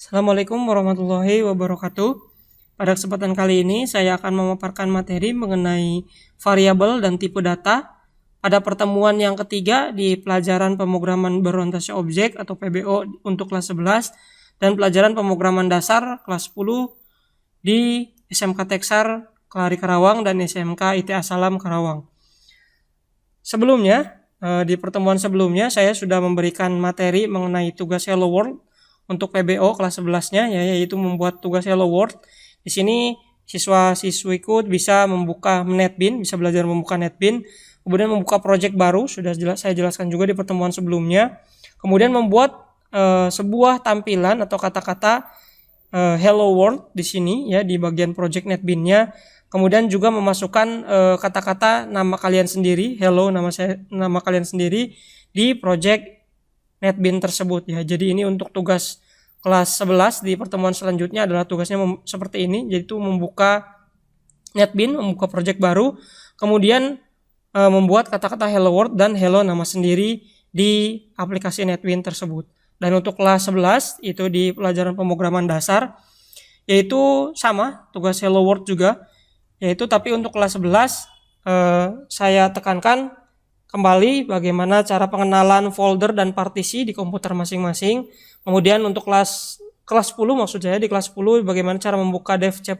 Assalamualaikum warahmatullahi wabarakatuh. Pada kesempatan kali ini saya akan memaparkan materi mengenai variabel dan tipe data pada pertemuan yang ketiga di pelajaran pemrograman berorientasi objek atau PBO untuk kelas 11 dan pelajaran pemrograman dasar kelas 10 di SMK Teksar Kelari Karawang dan SMK ITA Salam Karawang. Sebelumnya, di pertemuan sebelumnya saya sudah memberikan materi mengenai tugas Hello World untuk PBO kelas 11-nya, yaitu membuat tugas Hello World. Di sini siswa-siswiku bisa membuka NetBeans, bisa belajar membuka NetBeans, kemudian membuka project baru, sudah saya jelaskan juga di pertemuan sebelumnya. Kemudian membuat sebuah tampilan atau kata-kata Hello World di sini ya di bagian project NetBeans-nya. Kemudian juga memasukkan kata-kata nama kalian sendiri, hello nama kalian sendiri di project NetBeans tersebut ya. Jadi ini untuk tugas kelas 11 di pertemuan selanjutnya adalah tugasnya seperti ini, yaitu membuka NetBeans, membuka project baru, kemudian membuat kata-kata hello world dan hello nama sendiri di aplikasi NetBeans tersebut. Dan untuk kelas 11 itu di pelajaran pemrograman dasar yaitu sama, tugas hello world juga, yaitu tapi untuk kelas 11 saya tekankan kembali bagaimana cara pengenalan folder dan partisi di komputer masing-masing. Kemudian untuk kelas 10 maksud saya, di kelas 10 bagaimana cara membuka dev C++,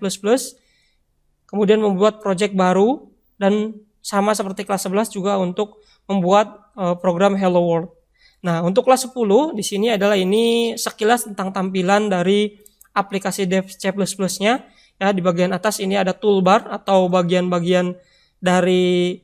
kemudian membuat project baru, dan sama seperti kelas 11 juga untuk membuat program Hello World. Nah, untuk kelas 10 di sini adalah ini sekilas tentang tampilan dari aplikasi dev C++-nya. Ya, di bagian atas ini ada toolbar atau bagian-bagian dari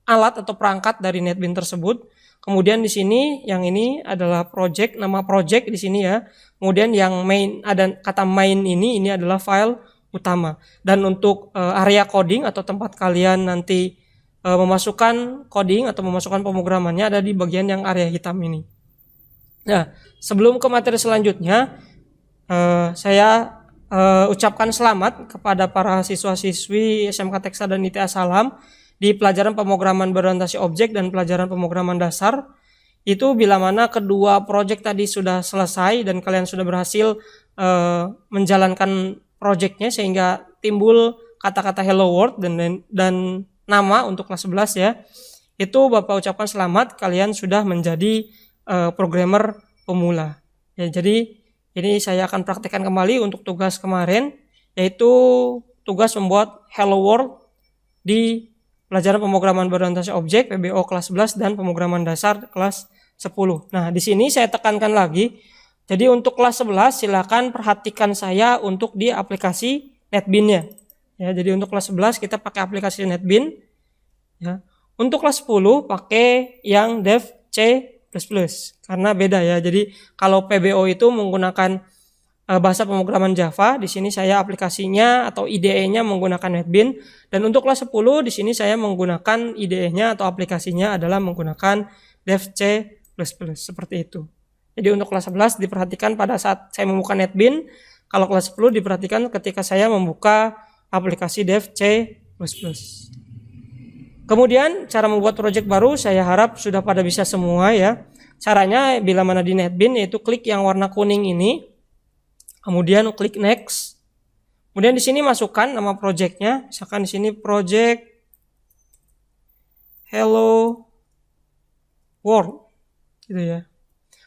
alat atau perangkat dari NetBeans tersebut. Kemudian di sini yang ini adalah project, nama project di sini ya. Kemudian yang main, ada kata main ini adalah file utama. Dan untuk area coding atau tempat kalian nanti memasukkan coding atau memasukkan pemrogramannya ada di bagian yang area hitam ini. Nah, sebelum ke materi selanjutnya, saya ucapkan selamat kepada para siswa-siswi SMK Teksar dan ITA Salam di pelajaran pemrograman berorientasi objek dan pelajaran pemrograman dasar. Itu bila mana kedua proyek tadi sudah selesai dan kalian sudah berhasil menjalankan proyeknya sehingga timbul kata-kata hello world dan nama untuk kelas 11 ya. Itu Bapak ucapkan selamat, kalian sudah menjadi programmer pemula. Ya, jadi ini saya akan praktekkan kembali untuk tugas kemarin, yaitu tugas membuat Hello World di pelajaran pemrograman berorientasi objek PBO kelas 11 dan pemrograman dasar kelas 10. Nah, di sini saya tekankan lagi. Jadi untuk kelas 11 silakan perhatikan saya untuk di aplikasi NetBeans-nya. Ya, jadi untuk kelas 11 kita pakai aplikasi NetBeans. Ya. Untuk kelas 10 pakai yang dev C++. Karena beda ya. Jadi kalau PBO itu menggunakan bahasa pemrograman Java, di sini saya aplikasinya atau IDE-nya menggunakan NetBeans, dan untuk kelas 10 di sini saya menggunakan IDE-nya atau aplikasinya adalah menggunakan dev C++, seperti itu. Jadi untuk kelas 11 diperhatikan pada saat saya membuka NetBeans, kalau kelas 10 diperhatikan ketika saya membuka aplikasi dev C++. Kemudian cara membuat project baru saya harap sudah pada bisa semua ya. Caranya bila mana di NetBeans yaitu klik yang warna kuning ini. Kemudian klik next. Kemudian di sini masukkan nama projectnya. Misalkan di sini project Hello World gitu ya.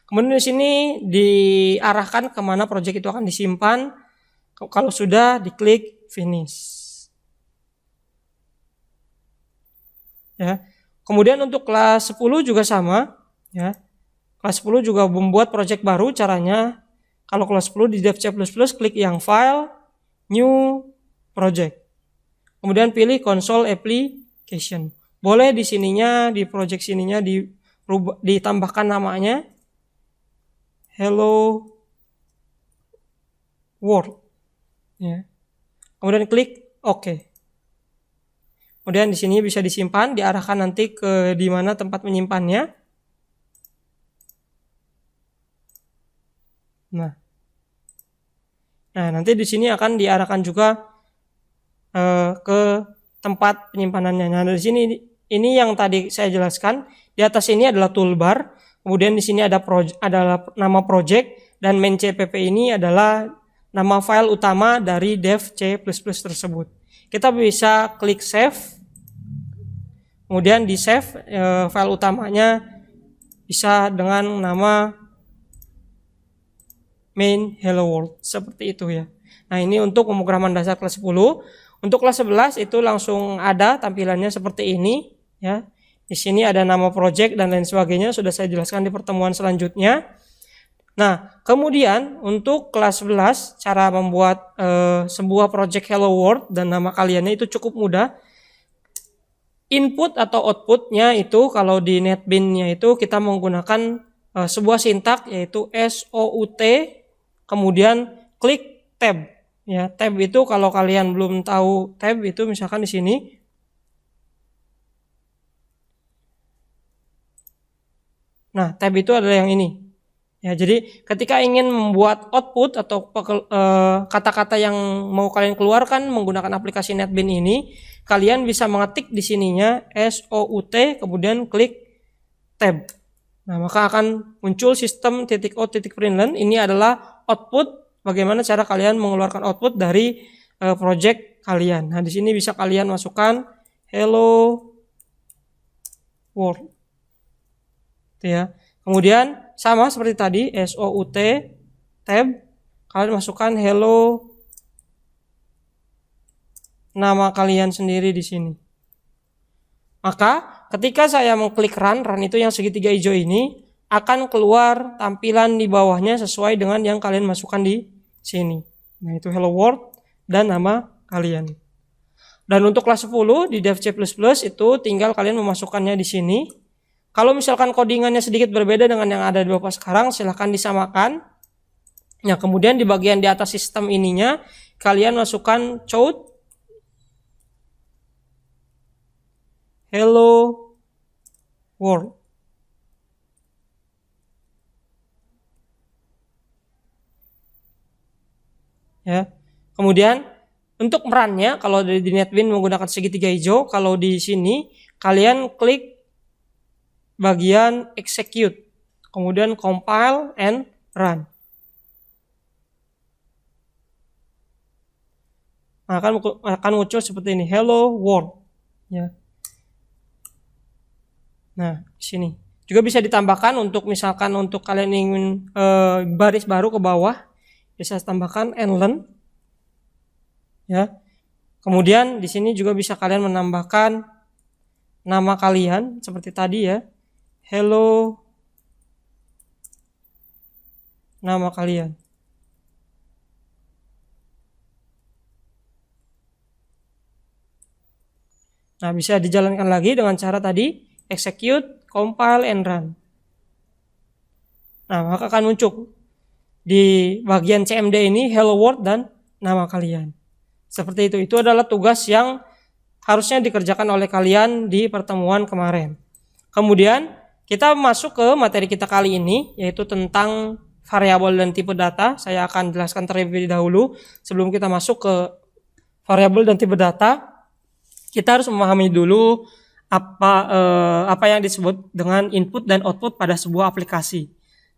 Kemudian di sini diarahkan kemana project itu akan disimpan. Kalau sudah diklik finish. Ya. Kemudian untuk kelas 10 juga sama ya. Kelas 10 juga membuat project baru. Caranya kalau kelas 10 di dev C++ klik yang file, new project. Kemudian pilih console application. Boleh di sininya, di project sininya ditambahkan namanya Hello World. Ya. Kemudian klik OK. Kemudian di sini bisa disimpan, diarahkan nanti ke di mana tempat menyimpannya. Nah, nanti di sini akan diarahkan juga ke tempat penyimpanannya. Nah, di sini ini yang tadi saya jelaskan. Di atas ini adalah toolbar. Kemudian di sini adalah nama project dan main CPP ini adalah nama file utama dari dev C++ tersebut. Kita bisa klik save, kemudian di save file utamanya bisa dengan nama main hello world, seperti itu ya. Nah, ini untuk pemrograman dasar kelas 10. Untuk kelas 11 itu langsung ada tampilannya seperti ini ya. Di sini ada nama project dan lain sebagainya, sudah saya jelaskan di pertemuan selanjutnya. Nah, kemudian untuk kelas 11 cara membuat sebuah project hello world dan nama kaliannya itu cukup mudah. Input atau outputnya itu kalau di NetBeans-nya itu kita menggunakan sebuah sintak yaitu SOUT, kemudian klik tab. Ya, tab itu kalau kalian belum tahu tab itu misalkan di sini. Nah, tab itu adalah yang ini. Ya, jadi ketika ingin membuat output atau kata-kata yang mau kalian keluarkan menggunakan aplikasi NetBeans ini, kalian bisa mengetik di sininya SOUT kemudian klik tab. Nah, maka akan muncul sistem .out.println. Ini adalah output, bagaimana cara kalian mengeluarkan output dari project kalian. Nah, di sini bisa kalian masukkan hello world. Itu ya. Kemudian sama seperti tadi SOUT tab, kalian masukkan hello nama kalian sendiri di sini. Maka ketika saya mengklik run itu yang segitiga hijau ini akan keluar tampilan di bawahnya sesuai dengan yang kalian masukkan di sini. Nah, itu hello world dan nama kalian. Dan untuk kelas 10 di dev C++ itu tinggal kalian memasukkannya di sini. Kalau misalkan codingannya sedikit berbeda dengan yang ada di Bapak sekarang, silahkan disamakan. Nah, kemudian di bagian di atas sistem ininya, kalian masukkan chode hello world. Ya. Kemudian untuk run-nya, kalau di NetBeans menggunakan segitiga hijau, kalau di sini kalian klik bagian execute, kemudian compile and run. Nah, akan muncul seperti ini, hello world. Ya. Nah, di sini juga bisa ditambahkan untuk misalkan untuk kalian ingin baris baru ke bawah, bisa tambahkan endlen. Ya. Kemudian di sini juga bisa kalian menambahkan nama kalian seperti tadi ya. Hello nama kalian. Nah, bisa dijalankan lagi dengan cara tadi execute, compile, and run. Nah, maka akan muncul di bagian CMD ini hello world dan nama kalian. Seperti itu. Itu adalah tugas yang harusnya dikerjakan oleh kalian di pertemuan kemarin. Kemudian kita masuk ke materi kita kali ini, yaitu tentang variabel dan tipe data. Saya akan jelaskan terlebih dahulu sebelum kita masuk ke variabel dan tipe data. Kita harus memahami dulu apa yang disebut dengan input dan output pada sebuah aplikasi.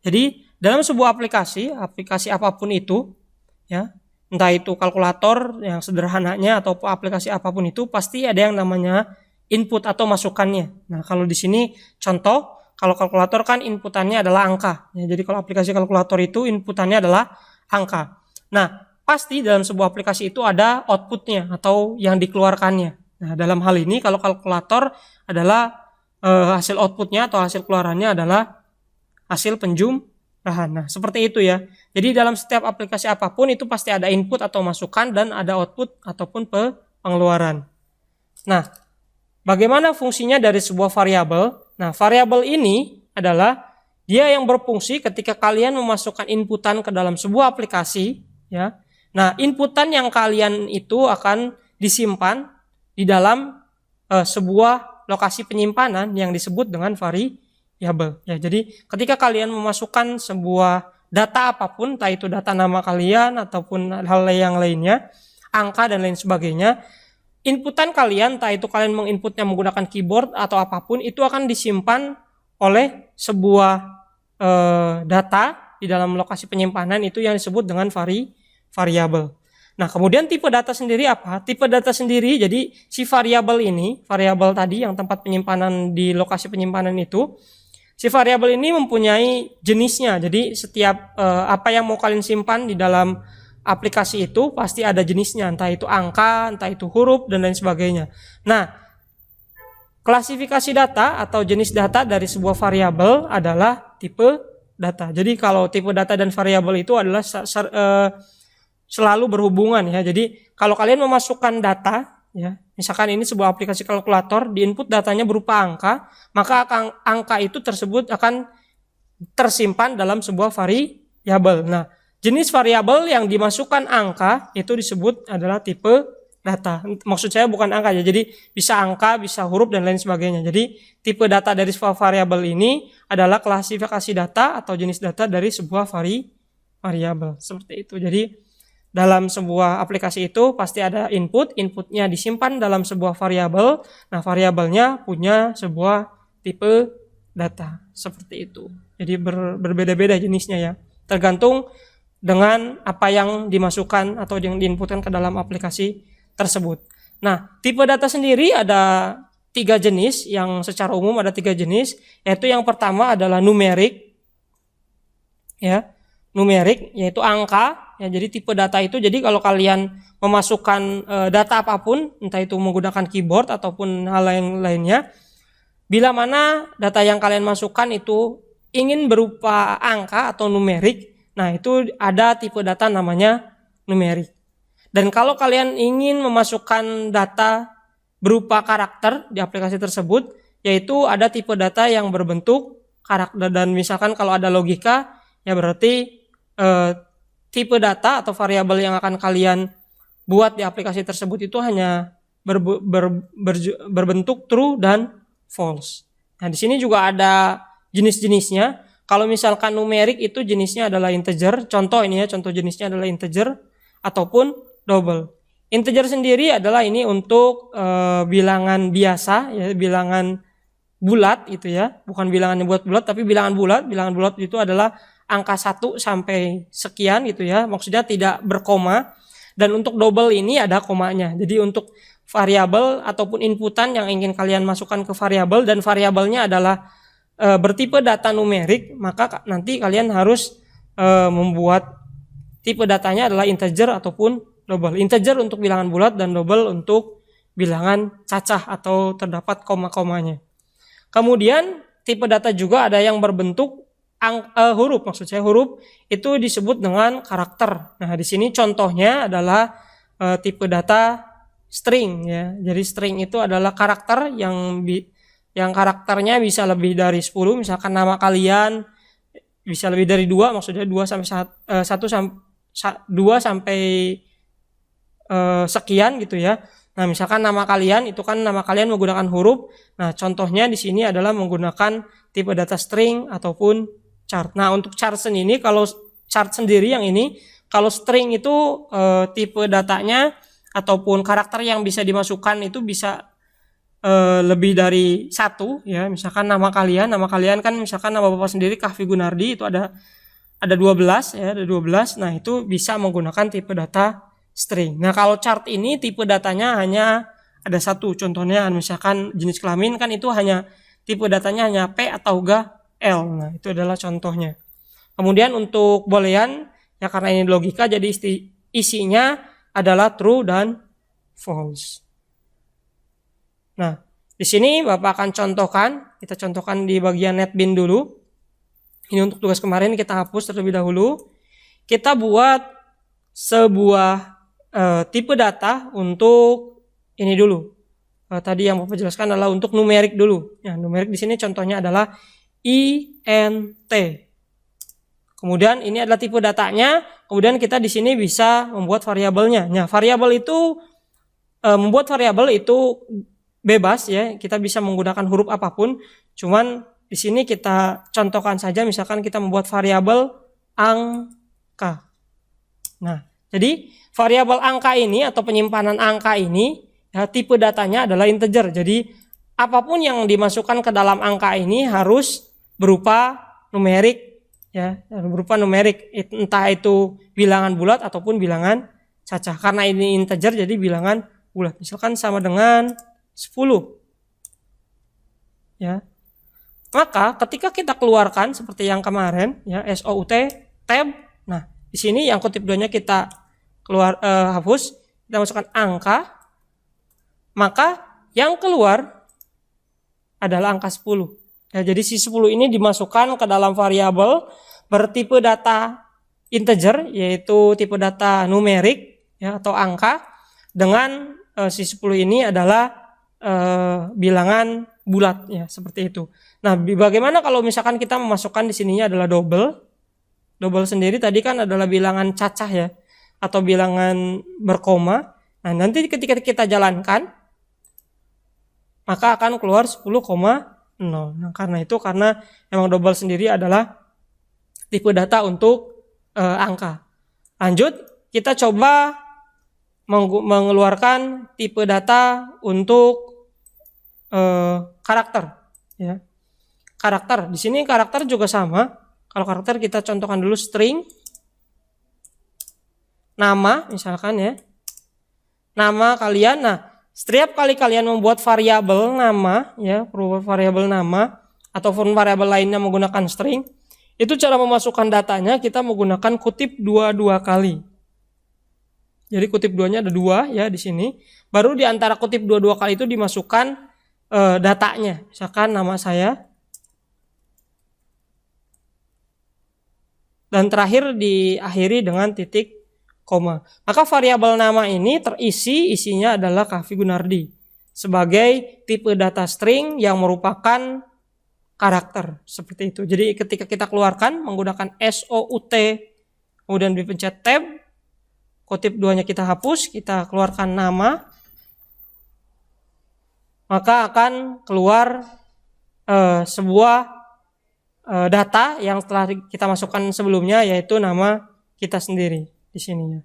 Jadi dalam sebuah aplikasi apapun itu, ya, entah itu kalkulator yang sederhananya atau aplikasi apapun itu, pasti ada yang namanya input atau masukannya. Nah, kalau di sini contoh, kalau kalkulator kan inputannya adalah angka. Ya, jadi kalau aplikasi kalkulator itu inputannya adalah angka. Nah, pasti dalam sebuah aplikasi itu ada outputnya atau yang dikeluarkannya. Nah, dalam hal ini kalau kalkulator adalah hasil outputnya atau hasil keluarannya adalah hasil penjumlahan. Nah, seperti itu ya. Jadi dalam setiap aplikasi apapun itu pasti ada input atau masukan dan ada output ataupun pengeluaran. Nah, bagaimana fungsinya dari sebuah variabel? Nah, variabel ini adalah dia yang berfungsi ketika kalian memasukkan inputan ke dalam sebuah aplikasi, ya. Nah, inputan yang kalian itu akan disimpan di dalam sebuah lokasi penyimpanan yang disebut dengan variabel. Ya, jadi ketika kalian memasukkan sebuah data apapun, entah itu data nama kalian ataupun hal yang lainnya, angka dan lain sebagainya, inputan kalian, entah itu kalian menginputnya menggunakan keyboard atau apapun, itu akan disimpan oleh sebuah data di dalam lokasi penyimpanan itu yang disebut dengan variabel. Nah, kemudian tipe data sendiri apa? Tipe data sendiri, jadi si variabel ini, variabel tadi yang tempat penyimpanan di lokasi penyimpanan itu, si variabel ini mempunyai jenisnya. Jadi setiap apa yang mau kalian simpan di dalam aplikasi itu pasti ada jenisnya, entah itu angka, entah itu huruf, dan lain sebagainya. Nah, klasifikasi data atau jenis data dari sebuah variabel adalah tipe data. Jadi kalau tipe data dan variabel itu adalah selalu berhubungan ya. Jadi kalau kalian memasukkan data ya, misalkan ini sebuah aplikasi kalkulator, di input datanya berupa angka, maka angka itu tersebut akan tersimpan dalam sebuah variabel. Nah, jenis variabel yang dimasukkan angka itu disebut adalah tipe data. Maksud saya bukan angka ya, jadi bisa angka, bisa huruf, dan lain sebagainya. Jadi tipe data dari sebuah variabel ini adalah klasifikasi data atau jenis data dari sebuah variabel. Seperti itu. Jadi dalam sebuah aplikasi itu pasti ada inputnya disimpan dalam sebuah variabel. Nah, variabelnya punya sebuah tipe data. Seperti itu. Jadi berbeda-beda jenisnya ya. Tergantung dengan apa yang dimasukkan atau yang diinputkan ke dalam aplikasi tersebut. Nah, tipe data sendiri ada 3 jenis, yang secara umum ada 3 jenis, yaitu yang pertama adalah numerik, ya, numerik yaitu angka, ya. Jadi tipe data itu, jadi kalau kalian memasukkan data apapun, entah itu menggunakan keyboard ataupun hal lainnya, bila mana data yang kalian masukkan itu ingin berupa angka atau numerik, nah itu ada tipe data namanya numerik. Dan kalau kalian ingin memasukkan data berupa karakter di aplikasi tersebut, yaitu ada tipe data yang berbentuk karakter. Dan misalkan kalau ada logika, ya berarti tipe data atau variabel yang akan kalian buat di aplikasi tersebut itu hanya berbentuk true dan false. Nah, di sini juga ada jenis-jenisnya. Kalau misalkan numerik itu jenisnya adalah integer. Contoh ini ya, contoh jenisnya adalah integer ataupun double. Integer sendiri adalah ini untuk bilangan biasa ya, bilangan bulat itu ya, bukan bilangan yang bulat tapi bilangan bulat. Bilangan bulat itu adalah angka 1 sampai sekian gitu ya, maksudnya tidak berkoma. Dan untuk double ini ada komanya. Jadi untuk variabel ataupun inputan yang ingin kalian masukkan ke variabel dan variabelnya adalah bertipe data numerik, maka nanti kalian harus membuat tipe datanya adalah integer ataupun double. Integer untuk bilangan bulat dan double untuk bilangan cacah atau terdapat koma-komanya. Kemudian tipe data juga ada yang berbentuk huruf, maksud saya huruf itu disebut dengan karakter. Nah, di sini contohnya adalah tipe data string ya. Jadi string itu adalah karakter yang karakternya bisa lebih dari 10, misalkan nama kalian bisa lebih dari 2, maksudnya 2 sampai sekian gitu ya. Nah, misalkan nama kalian itu kan nama kalian menggunakan huruf. Nah, contohnya di sini adalah menggunakan tipe data string ataupun chart. Nah, untuk chart ini, kalau chart sendiri yang ini, kalau string itu tipe datanya ataupun karakter yang bisa dimasukkan itu bisa lebih dari 1 ya. Misalkan nama kalian kan misalkan nama Bapak sendiri Kahfi Gunardi, itu ada 12 ya, ada 12. Nah, itu bisa menggunakan tipe data string. Nah, kalau chart ini tipe datanya hanya ada 1. Contohnya misalkan jenis kelamin kan itu hanya tipe datanya hanya P atau enggak L. Nah, itu adalah contohnya. Kemudian untuk boolean ya, karena ini logika jadi isinya adalah true dan false. Nah, di sini Bapak akan contohkan, kita contohkan di bagian netbin dulu. Ini untuk tugas kemarin kita hapus terlebih dahulu. Kita buat sebuah tipe data untuk ini dulu. Tadi yang Bapak jelaskan adalah untuk numerik dulu. Ya, numerik di sini contohnya adalah int. Kemudian ini adalah tipe datanya. Kemudian kita di sini bisa membuat variabelnya. Nah, variabel itu membuat variabel itu bebas ya. Kita bisa menggunakan huruf apapun. Cuman di sini kita contohkan saja, misalkan kita membuat variabel angka. Nah, jadi variabel angka ini atau penyimpanan angka ini ya, tipe datanya adalah integer. Jadi apapun yang dimasukkan ke dalam angka ini harus berupa numerik ya, berupa numerik, entah itu bilangan bulat ataupun bilangan cacah. Karena ini integer jadi bilangan bulat. Misalkan sama dengan 10. Ya. Maka ketika kita keluarkan seperti yang kemarin ya, SOUT tab. Nah, di sini yang kutip 2-nya kita hapus, kita masukkan angka. Maka yang keluar adalah angka 10. Ya, jadi si 10 ini dimasukkan ke dalam variabel bertipe data integer, yaitu tipe data numerik ya, atau angka, dengan si 10 ini adalah bilangan bulat ya, seperti itu. Nah, bagaimana kalau misalkan kita memasukkan di sininya adalah double? Double sendiri tadi kan adalah bilangan cacah ya, atau bilangan berkoma. Nah, nanti ketika kita jalankan maka akan keluar 10,0. Nah, karena emang double sendiri adalah tipe data untuk angka. Lanjut, kita coba mengeluarkan tipe data untuk karakter. Ya. Karakter, di sini karakter juga sama. Kalau karakter kita contohkan dulu string, nama misalkan ya, nama kalian. Nah, setiap kali kalian membuat variabel nama, ya, variabel nama ataupun variabel lainnya menggunakan string, itu cara memasukkan datanya kita menggunakan kutip 2 kali. Jadi kutip 2-nya ada 2 ya di sini. Baru di antara kutip 2 kali itu dimasukkan datanya. Misalkan nama saya. Dan terakhir diakhiri dengan titik koma. Maka variabel nama ini isinya adalah Kaffi Gunardi sebagai tipe data string yang merupakan karakter, seperti itu. Jadi ketika kita keluarkan menggunakan SOUT kemudian dipencet tab, kutip 2-nya kita hapus, kita keluarkan nama, maka akan keluar sebuah data yang telah kita masukkan sebelumnya, yaitu nama kita sendiri di sininya.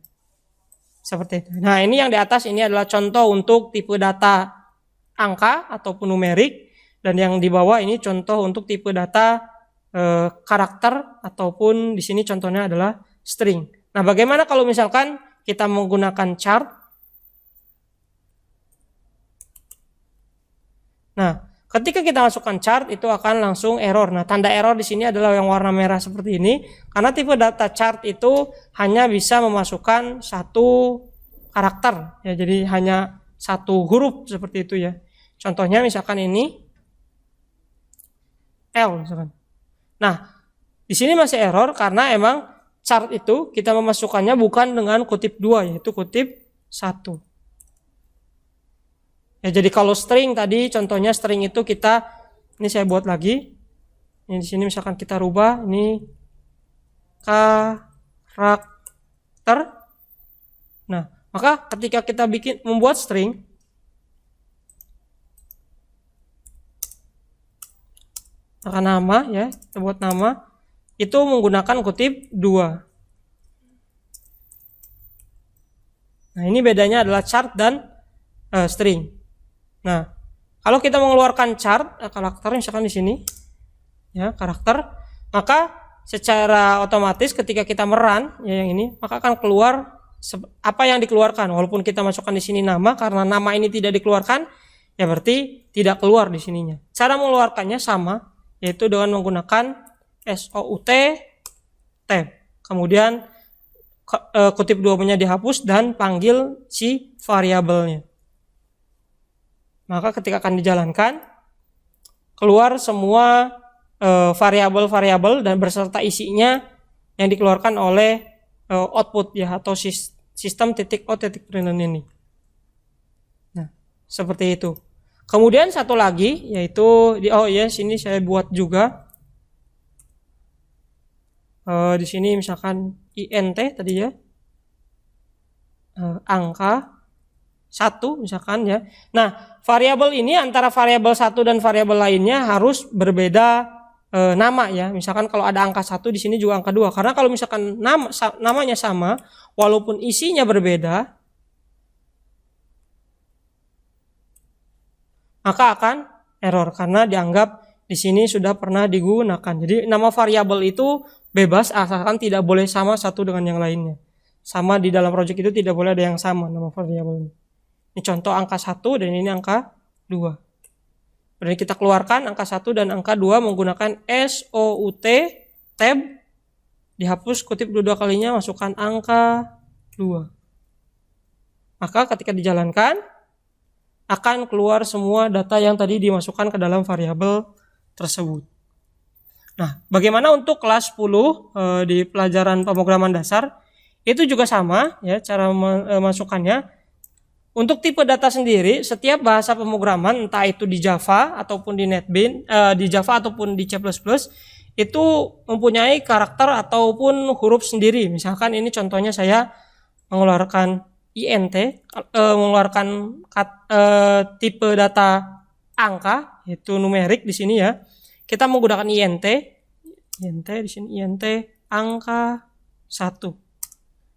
Seperti itu. Nah, ini yang di atas ini adalah contoh untuk tipe data angka ataupun numerik, dan yang di bawah ini contoh untuk tipe data karakter ataupun di sini contohnya adalah string. Nah, bagaimana kalau misalkan kita menggunakan chart? Nah, ketika kita masukkan chart itu akan langsung error. Nah, tanda error di sini adalah yang warna merah seperti ini, karena tipe data chart itu hanya bisa memasukkan satu karakter ya, jadi hanya satu huruf seperti itu ya. Contohnya misalkan ini L misalkan. Nah, di sini masih error karena emang chart itu kita memasukkannya bukan dengan kutip 2, yaitu kutip 1. Ya, jadi kalau string tadi contohnya string itu ini saya buat lagi. Ini di sini misalkan kita rubah ini karakter. Nah, maka ketika kita membuat string, maka nama ya, kita buat nama itu menggunakan kutip 2. Nah, ini bedanya adalah chart dan string. Nah, kalau kita mengeluarkan chart karakter misalkan di sini ya, karakter, maka secara otomatis ketika kita merun ya yang ini, maka akan keluar apa yang dikeluarkan. Walaupun kita masukkan di sini nama, karena nama ini tidak dikeluarkan, ya berarti tidak keluar di sininya. Cara mengeluarkannya sama, yaitu dengan menggunakan SOUT tab. Kemudian kutip 2-nya dihapus dan panggil si variabelnya. Maka ketika akan dijalankan, keluar semua variabel-variabel dan beserta isinya yang dikeluarkan oleh output ya, atau sistem .out.println ini. Nah, seperti itu. Kemudian satu lagi yaitu sini saya buat juga di sini misalkan int tadi ya, angka 1 misalkan ya. Nah, variabel ini antara variabel 1 dan variabel lainnya harus berbeda nama ya. Misalkan kalau ada angka 1 di sini juga angka 2. Karena kalau misalkan namanya sama walaupun isinya berbeda, maka akan error karena dianggap di sini sudah pernah digunakan. Jadi nama variabel itu bebas asalkan tidak boleh sama satu dengan yang lainnya. Sama di dalam project itu tidak boleh ada yang sama nama variabelnya. Ini contoh angka 1 dan ini angka 2. Berarti kita keluarkan angka 1 dan angka 2 menggunakan SOUT tab, dihapus kutip dua kalinya, masukkan angka 2. Maka ketika dijalankan akan keluar semua data yang tadi dimasukkan ke dalam variabel tersebut. Nah, bagaimana untuk kelas 10 di pelajaran pemrograman dasar? Itu juga sama ya cara masukkannya. Untuk tipe data sendiri, setiap bahasa pemrograman entah itu di Java ataupun di NetBeans, di Java ataupun di C++, itu mempunyai karakter ataupun huruf sendiri. Misalkan ini contohnya saya mengeluarkan int, mengeluarkan tipe data angka, yaitu numerik di sini ya. Kita menggunakan int di sini int angka 1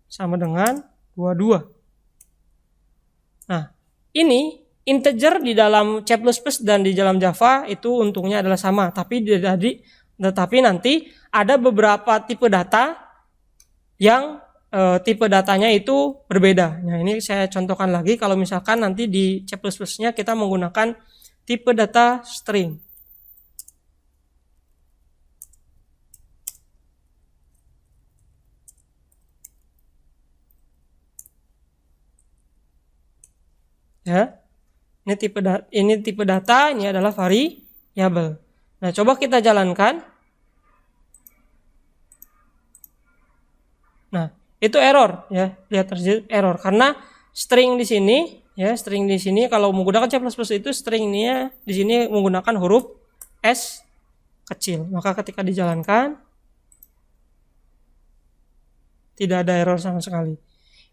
sama dengan 22. Nah, ini integer di dalam C++ dan di dalam Java itu untungnya adalah sama, tetapi nanti ada beberapa tipe data yang tipe datanya itu berbeda. Nah, ini saya contohkan lagi kalau misalkan nanti di C++-nya kita menggunakan tipe data string. Ya. Ini tipe data, ini adalah variabel. Nah, coba kita jalankan. Nah, itu error ya. Lihat terjadi error karena string di sini ya, string di sini kalau menggunakan C++ itu stringnya di sini menggunakan huruf S kecil. Maka ketika dijalankan tidak ada error sama sekali.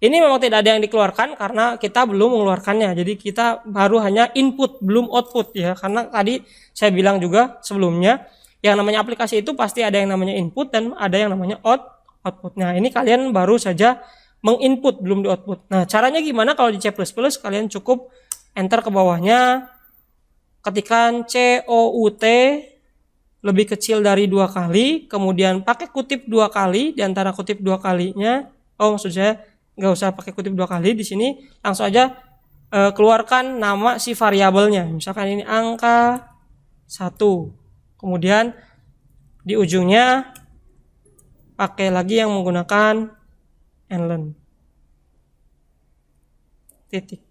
Ini memang tidak ada yang dikeluarkan karena kita belum mengeluarkannya. Jadi kita baru hanya input, belum output ya. Karena tadi saya bilang juga sebelumnya, yang namanya aplikasi itu pasti ada yang namanya input dan ada yang namanya output. Nah, ini kalian baru saja menginput, belum di output. Nah, caranya gimana kalau di C++? Kalian cukup enter ke bawahnya, ketikkan COUT lebih kecil dari 2 kali, kemudian pakai kutip 2 kali, di antara kutip 2 kalinya, maksud saya nggak usah pakai kutip 2 kali, di sini langsung aja keluarkan nama si variabelnya. Misalkan ini angka 1. Kemudian di ujungnya pakai lagi yang menggunakan nlen. Titik.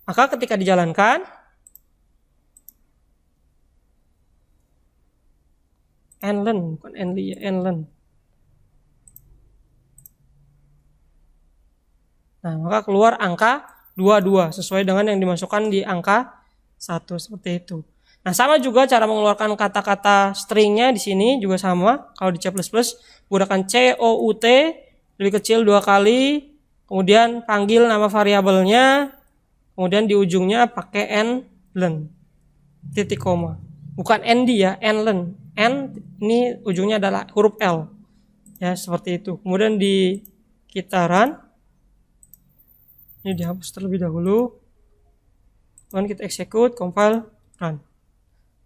Maka ketika dijalankan nlen, bukan nli ya, nlen. Nah, maka keluar angka 22 sesuai dengan yang dimasukkan di angka 1 seperti itu. Nah, sama juga cara mengeluarkan kata-kata stringnya di sini juga sama. Kalau di C++ gunakan COUT lebih kecil 2 kali, kemudian panggil nama variabelnya, kemudian di ujungnya pakai nlen. Titik koma. Bukan nd ya, nlen. N ini ujungnya adalah huruf L. Ya, seperti itu. Kemudian di kita run. Ini dihapus terlebih dahulu. Kemudian kita execute, compile, run.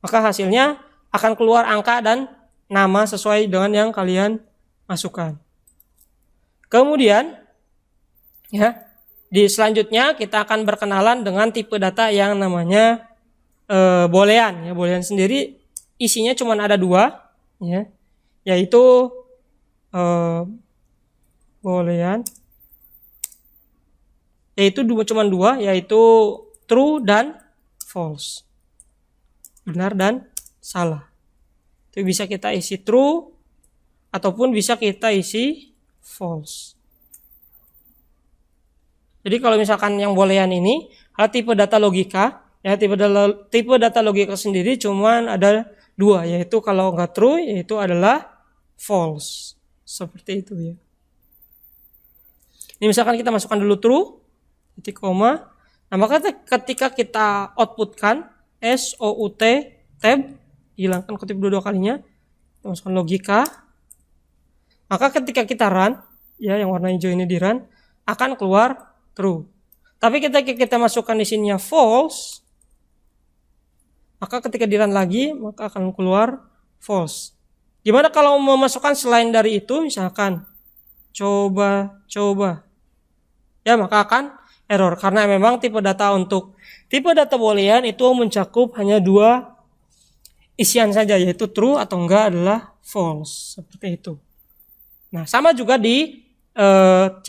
Maka hasilnya akan keluar angka dan nama sesuai dengan yang kalian masukkan. Kemudian ya, di selanjutnya kita akan berkenalan dengan tipe data yang namanya boolean. Ya, boolean sendiri isinya cuma ada 2 ya, yaitu boolean yaitu cuma 2, yaitu true dan false, benar dan salah. Itu bisa kita isi true ataupun bisa kita isi false. Jadi kalau misalkan yang boolean ini adalah tipe data logika ya, tipe data logika sendiri cuma ada 2, yaitu kalau nggak true yaitu adalah false, seperti itu ya. Ini misalkan kita masukkan dulu true, titik koma. Nah, maka ketika kita outputkan SOUT tab, hilangkan kutip 2 kalinya, kita masukkan logika. Maka ketika kita run, ya yang warna hijau ini di run, akan keluar true. Tapi ketika kita masukkan di sininya false, maka ketika di run lagi, maka akan keluar false. Gimana kalau memasukkan selain dari itu, misalkan coba, ya maka akan error karena memang tipe data untuk tipe data boolean itu mencakup hanya dua isian saja, yaitu true atau enggak adalah false, seperti itu. Nah, sama juga di C++.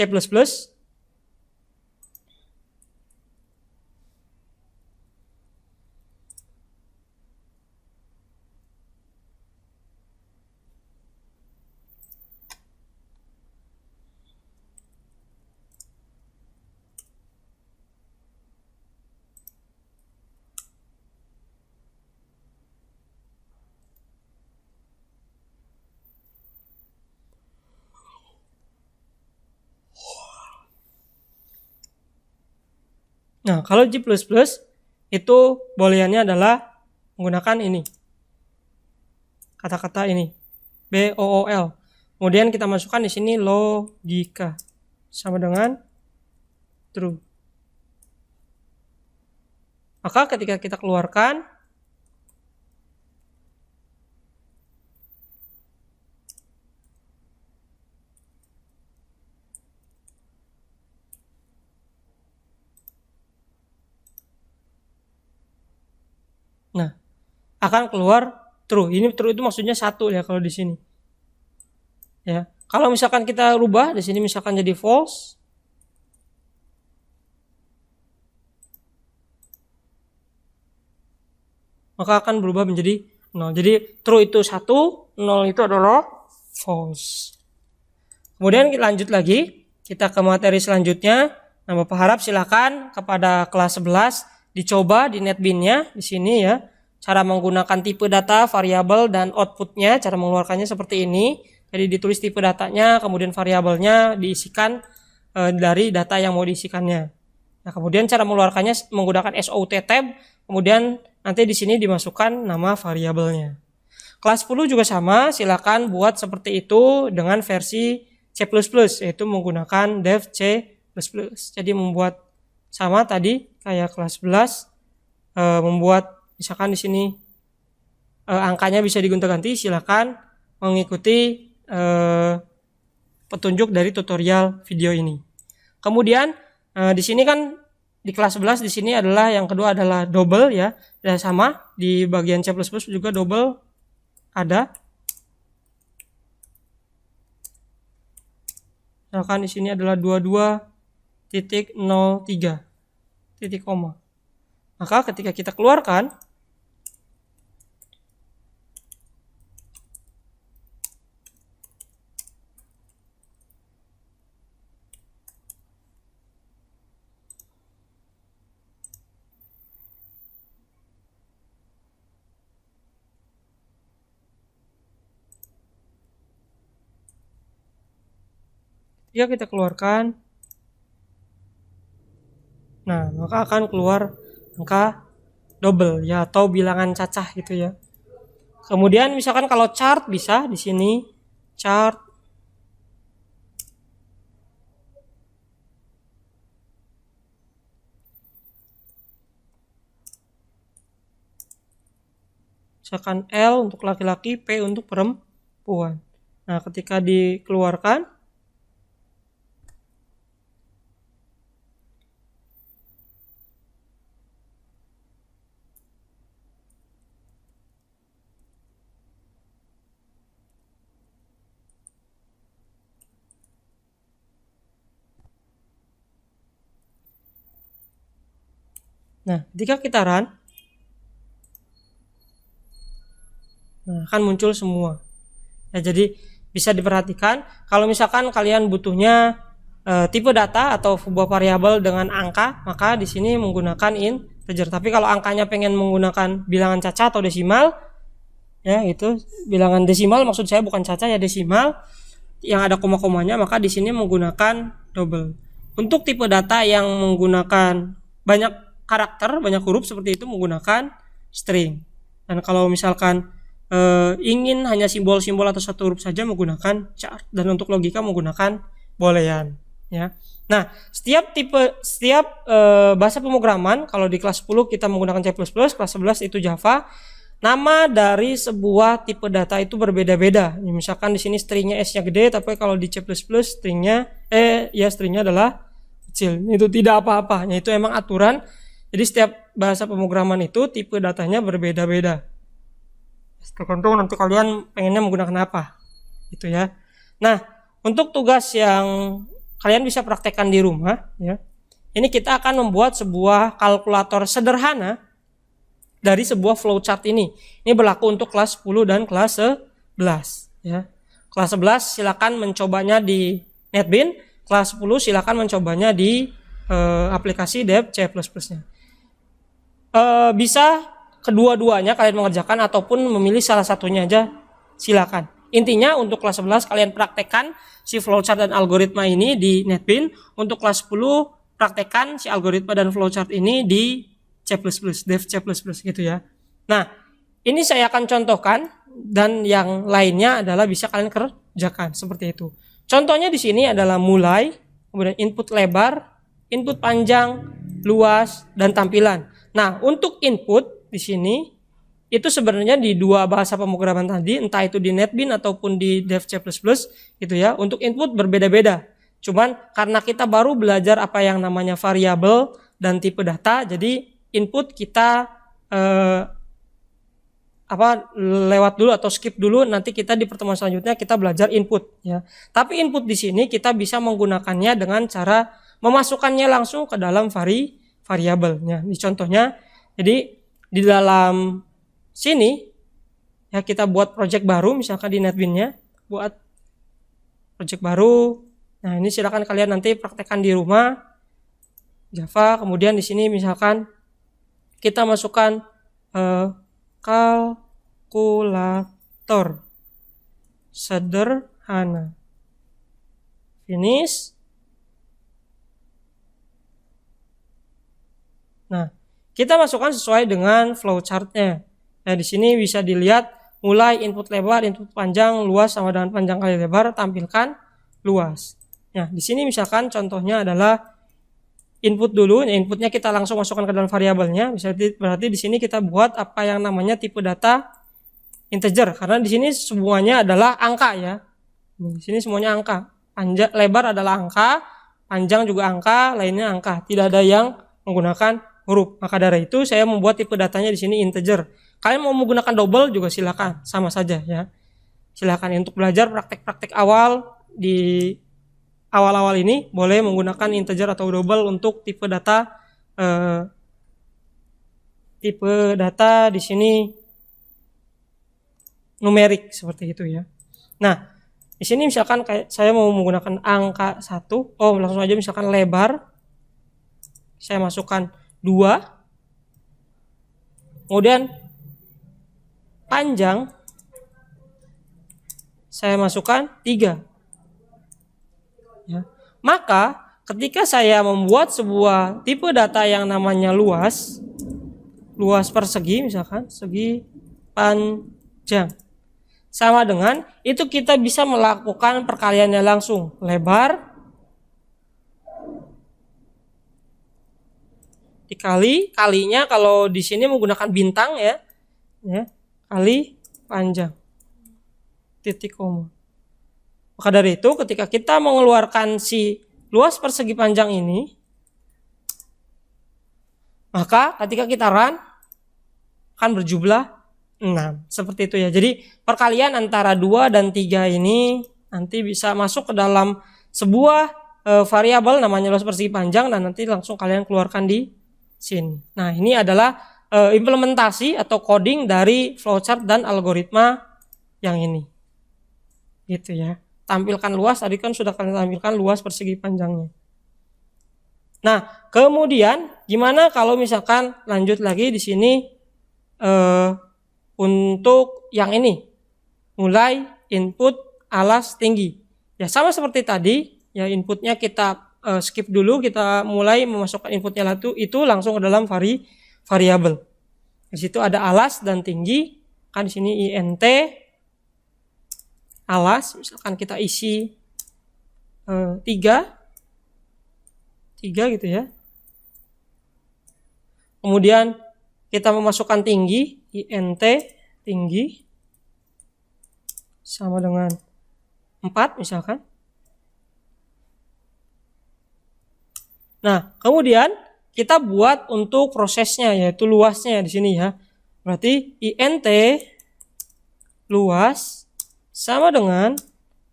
Nah, kalau G++ itu booleannya adalah menggunakan ini. Kata-kata ini. BOOL. Kemudian kita masukkan di sini logika. Sama dengan true. Maka ketika kita keluarkan, nah, akan keluar true. Ini true itu maksudnya 1 ya kalau di sini. Ya. Kalau misalkan kita rubah di sini misalkan jadi false, maka akan berubah menjadi 0. Jadi true itu 1, 0 itu adalah false. Kemudian kita lanjut lagi, kita ke materi selanjutnya. Nah, Bapak harap silakan kepada kelas 11 dicoba di NetBeans-nya di sini ya. Cara menggunakan tipe data, variabel dan outputnya, cara mengeluarkannya seperti ini. Jadi ditulis tipe datanya, kemudian variabelnya diisikan dari data yang mau diisikannya. Nah, kemudian cara mengeluarkannya menggunakan SOUT tab, kemudian nanti di sini dimasukkan nama variabelnya. Kelas 10 juga sama, silakan buat seperti itu dengan versi C++, yaitu menggunakan dev C++. Jadi membuat sama tadi kayak kelas 11, membuat misalkan di sini angkanya bisa digonta-ganti, silakan mengikuti petunjuk dari tutorial video ini. Kemudian di sini kan di kelas 11 di sini adalah yang kedua adalah double ya, dan sama di bagian C++ juga double ada. Misalkan di sini adalah 22.03 titik koma. Maka ketika kita keluarkan, jika kita keluarkan, nah maka akan keluar angka double ya, atau bilangan cacah gitu ya. Kemudian misalkan kalau chart bisa di sini chart misalkan L untuk laki-laki, P untuk perempuan. Nah, ketika dikeluarkan, nah ketika kita run, nah, akan muncul semua. Ya, jadi bisa diperhatikan kalau misalkan kalian butuhnya tipe data atau sebuah variabel dengan angka, maka di sini menggunakan integer. Tapi kalau angkanya pengen menggunakan bilangan cacah atau desimal, ya itu bilangan desimal, maksud saya bukan cacah ya, desimal yang ada koma-komanya, maka di sini menggunakan double. Untuk tipe data yang menggunakan banyak karakter, banyak huruf seperti itu menggunakan string. Dan kalau misalkan ingin hanya simbol-simbol atau satu huruf saja menggunakan chart, dan untuk logika menggunakan boolean ya. Nah, setiap bahasa pemrograman, kalau di kelas 10 kita menggunakan C++, kelas 11 itu Java. nama dari sebuah tipe data itu berbeda-beda. Misalkan di sini stringnya S-nya gede, tapi kalau di C++ stringnya adalah kecil. Itu tidak apa-apa. Itu emang aturan. Jadi setiap bahasa pemrograman itu tipe datanya berbeda-beda. Tergantung nanti kalian pengennya menggunakan apa. Gitu ya. Nah, untuk tugas yang kalian bisa praktekkan di rumah, ya. Ini kita akan membuat sebuah kalkulator sederhana dari sebuah flowchart ini. Ini berlaku untuk kelas 10 dan kelas 11. Ya. Kelas 11 silakan mencobanya di NetBeans, kelas 10 silakan mencobanya di aplikasi Dev C++-nya. Bisa kedua-duanya kalian mengerjakan ataupun memilih salah satunya aja, silakan. Intinya untuk kelas 11 kalian praktekkan si flowchart dan algoritma ini di NetBeans. Untuk kelas 10 praktekkan si algoritma dan flowchart ini di C++, Dev C++ gitu ya. Nah, ini saya akan contohkan dan yang lainnya adalah bisa kalian kerjakan seperti itu. Contohnya di sini adalah mulai, kemudian input lebar, input panjang, luas, dan tampilan. Nah, untuk input di sini itu sebenarnya di dua bahasa pemrograman tadi, entah itu di NetBeans ataupun di Dev C++ gitu ya. Untuk input berbeda-beda. Cuman karena kita baru belajar apa yang namanya variabel dan tipe data, jadi input kita lewat dulu atau skip dulu, nanti kita di pertemuan selanjutnya kita belajar input ya. Tapi input di sini kita bisa menggunakannya dengan cara memasukkannya langsung ke dalam variabelnya. Di contohnya, jadi di dalam sini ya kita buat project baru, misalkan di NetBeans-nya buat project baru. Nah, ini silakan kalian nanti praktekkan di rumah Java. Kemudian di sini misalkan kita masukkan kalkulator sederhana, finish. Nah, kita masukkan sesuai dengan flowchart-nya. Nah, di sini bisa dilihat mulai input lebar, input panjang, luas sama dengan panjang kali lebar, tampilkan luas. Nah, di sini misalkan contohnya adalah input dulu, inputnya kita langsung masukkan ke dalam variabelnya. Berarti di sini kita buat apa yang namanya tipe data integer, karena di sini semuanya adalah angka ya. Di sini semuanya angka. Panjang, lebar adalah angka, panjang juga angka, lainnya angka. Tidak ada yang menggunakan huruf. Maka dari itu saya membuat tipe datanya di sini integer. Kalian mau menggunakan double juga silakan, sama saja ya. Silakan untuk belajar praktek-praktek awal di awal-awal ini boleh menggunakan integer atau double untuk tipe data di sini numerik seperti itu ya. Nah, di sini misalkan kayak saya mau menggunakan angka 1, langsung aja misalkan lebar saya masukkan 2. Kemudian panjang saya masukkan 3. Ya. Maka ketika saya membuat sebuah tipe data yang namanya luas persegi, misalkan segi panjang, sama dengan itu kita bisa melakukan perkaliannya langsung, lebar kalinya kalau di sini menggunakan bintang ya kali panjang titik koma. Maka dari itu ketika kita mengeluarkan si luas persegi panjang ini, maka ketika kita run akan berjumlah 6. Seperti itu ya. Jadi perkalian antara 2 dan 3 ini nanti bisa masuk ke dalam sebuah variabel namanya luas persegi panjang, dan nanti langsung kalian keluarkan di sini. Nah, ini adalah implementasi atau coding dari flowchart dan algoritma yang ini. Gitu ya. Tampilkan luas, tadi kan sudah kalian tampilkan luas persegi panjangnya. Nah, kemudian gimana kalau misalkan lanjut lagi di sini untuk yang ini, mulai input alas tinggi. Ya sama seperti tadi, ya inputnya kita skip dulu, kita mulai memasukkan inputnya itu langsung ke dalam variabel. Di situ ada alas dan tinggi, kan di sini int alas, misalkan kita isi 3 gitu ya. Kemudian kita memasukkan tinggi INT tinggi sama dengan 4 misalkan. Nah, kemudian kita buat untuk prosesnya, yaitu luasnya di sini ya. Berarti INT luas sama dengan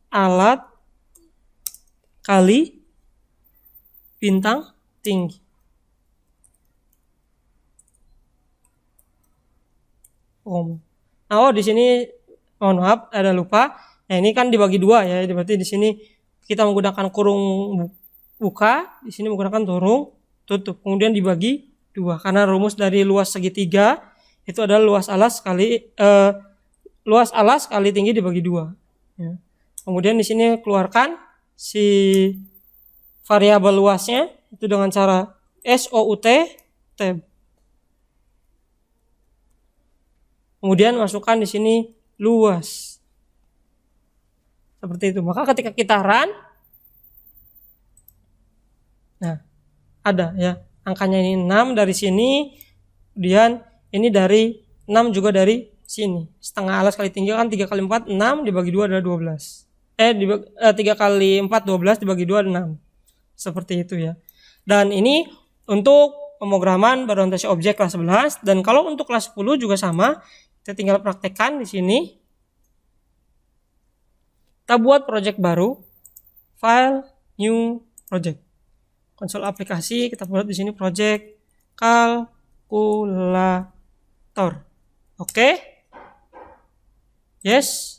alat kali bintang tinggi. Nah, di sini mohon maaf ada lupa. Nah, ini kan dibagi dua ya. Berarti di sini kita menggunakan kurung buka, di sini menggunakan kurung tutup. Kemudian dibagi dua karena rumus dari luas segitiga itu adalah luas alas kali tinggi dibagi dua. Ya. Kemudian di sini keluarkan si variabel luasnya itu dengan cara SOUT tab. Kemudian masukkan di sini luas. Seperti itu. Maka ketika kita run, nah, ada ya. Angkanya ini 6 dari sini. Kemudian ini dari 6 juga dari sini. Setengah alas kali tinggi kan 3 kali 4, 6 dibagi 2 adalah 12. 3 kali 4, 12 dibagi 2 adalah 6. Seperti itu ya. Dan ini untuk pemrograman berorientasi objek kelas 11. Dan kalau untuk kelas 10 juga sama. Kita tinggal praktekkan di sini. Kita buat project baru, file, new project. Konsol aplikasi kita buat di sini project kalkulator. Oke. Yes.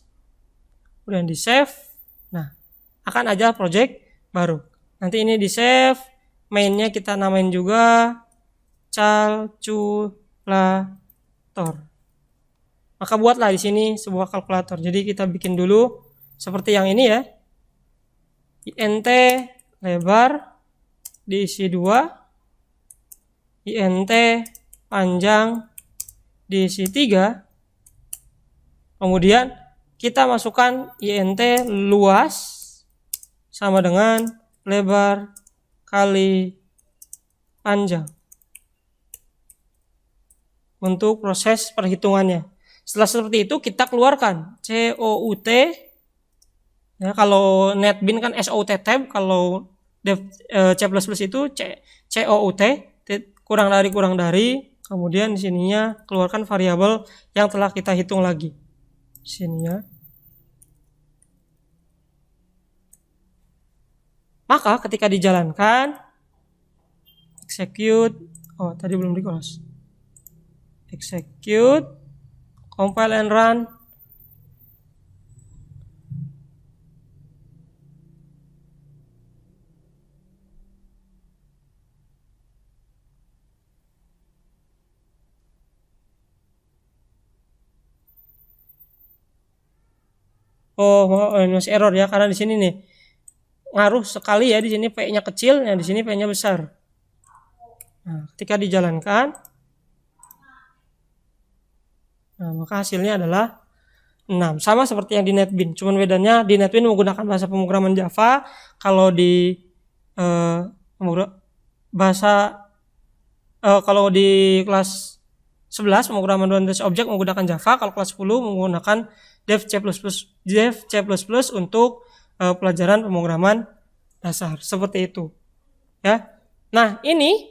Kemudian di save. Nah, akan ada project baru. Nanti ini di save, mainnya kita namain juga calculator. Maka buatlah di sini sebuah kalkulator. Jadi kita bikin dulu seperti yang ini ya. INT lebar diisi 2. INT panjang diisi 3. Kemudian kita masukkan INT luas sama dengan lebar kali panjang untuk proses perhitungannya. Setelah seperti itu kita keluarkan COUT ya, kalau NetBeans kan SOUT tab, kalau C++ itu COUT kurang dari, kemudian di sininya keluarkan variabel yang telah kita hitung lagi. Sininya. Maka ketika dijalankan execute, tadi belum di close. Execute, compile and run. Masih error ya, karena di sini nih ngaruh sekali ya, di sini P-nya kecil, ya di sini P-nya besar. Nah, ketika dijalankan, nah, maka hasilnya adalah 6. Sama seperti yang di NetBeans, cuman bedanya di NetBeans menggunakan bahasa pemrograman Java, kalau di kalau di kelas 11 pemrograman berorientasi objek menggunakan Java, kalau kelas 10 menggunakan Dev C++ untuk pelajaran pemrograman dasar. Seperti itu. Ya. Nah, ini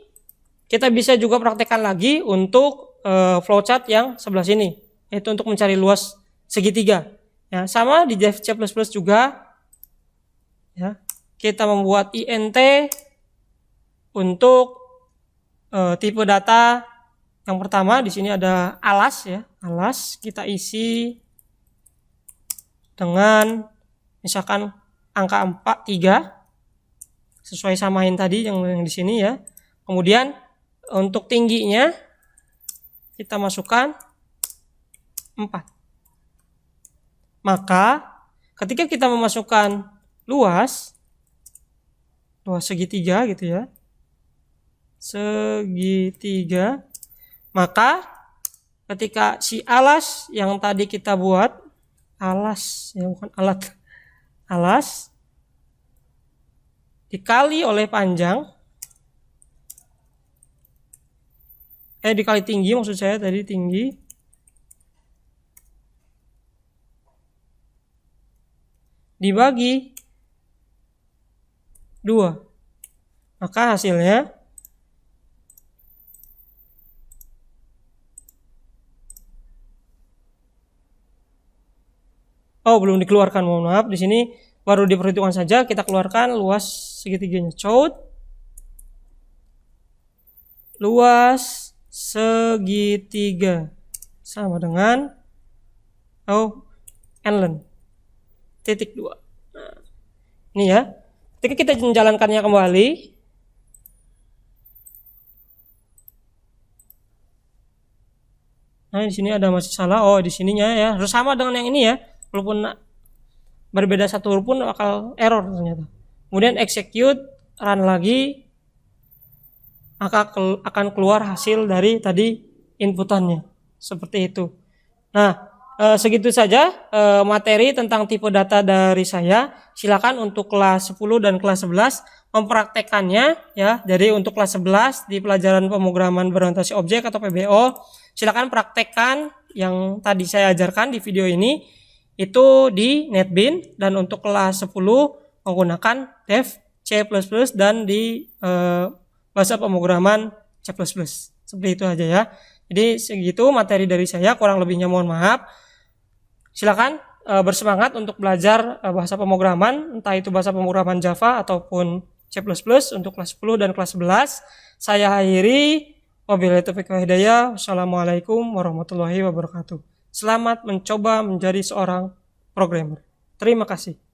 kita bisa juga praktekkan lagi untuk flowchart yang sebelah sini, yaitu untuk mencari luas segitiga. Ya, sama di Dev C++ juga. Ya. Kita membuat INT untuk tipe data. Yang pertama di sini ada alas ya. Alas kita isi dengan misalkan angka 3 sesuai samain tadi yang di sini ya. Kemudian untuk tingginya kita masukkan 4. Maka ketika kita memasukkan luas segitiga gitu ya. Segitiga, maka ketika si alas yang tadi kita buat, alas yang bukan alas dikali oleh panjang, dikali tinggi, maksud saya tadi tinggi, dibagi 2. Maka hasilnya belum dikeluarkan, mohon maaf. Di sini baru diperhitungkan saja. Kita keluarkan luas segitiganya. Chord luas segitiga sama dengan n titik 2. Nah, ini ya. Ketika kita menjalankannya kembali, nah di sini ada masih salah. Di sininya ya harus sama dengan yang ini ya. Walaupun berbeda satu huruf pun bakal error ternyata. Kemudian execute, run lagi, maka akan keluar hasil dari tadi inputannya. Seperti itu. Nah, segitu saja materi tentang tipe data dari saya. Silakan untuk kelas 10 dan kelas 11 mempraktekannya ya. Jadi untuk kelas 11 di pelajaran pemrograman berorientasi objek atau PBO, silakan praktekkan yang tadi saya ajarkan di video ini itu di NetBeans, dan untuk kelas 10 menggunakan Dev C++ dan di bahasa pemrograman C++. Seperti itu aja ya. Jadi segitu materi dari saya, kurang lebihnya mohon maaf. Silakan bersemangat untuk belajar bahasa pemrograman, entah itu bahasa pemrograman Java ataupun C++ untuk kelas 10 dan kelas 11. Saya akhiri, wabillahi taufiq wal hidayah. Wassalamualaikum warahmatullahi wabarakatuh. Selamat mencoba menjadi seorang programmer. Terima kasih.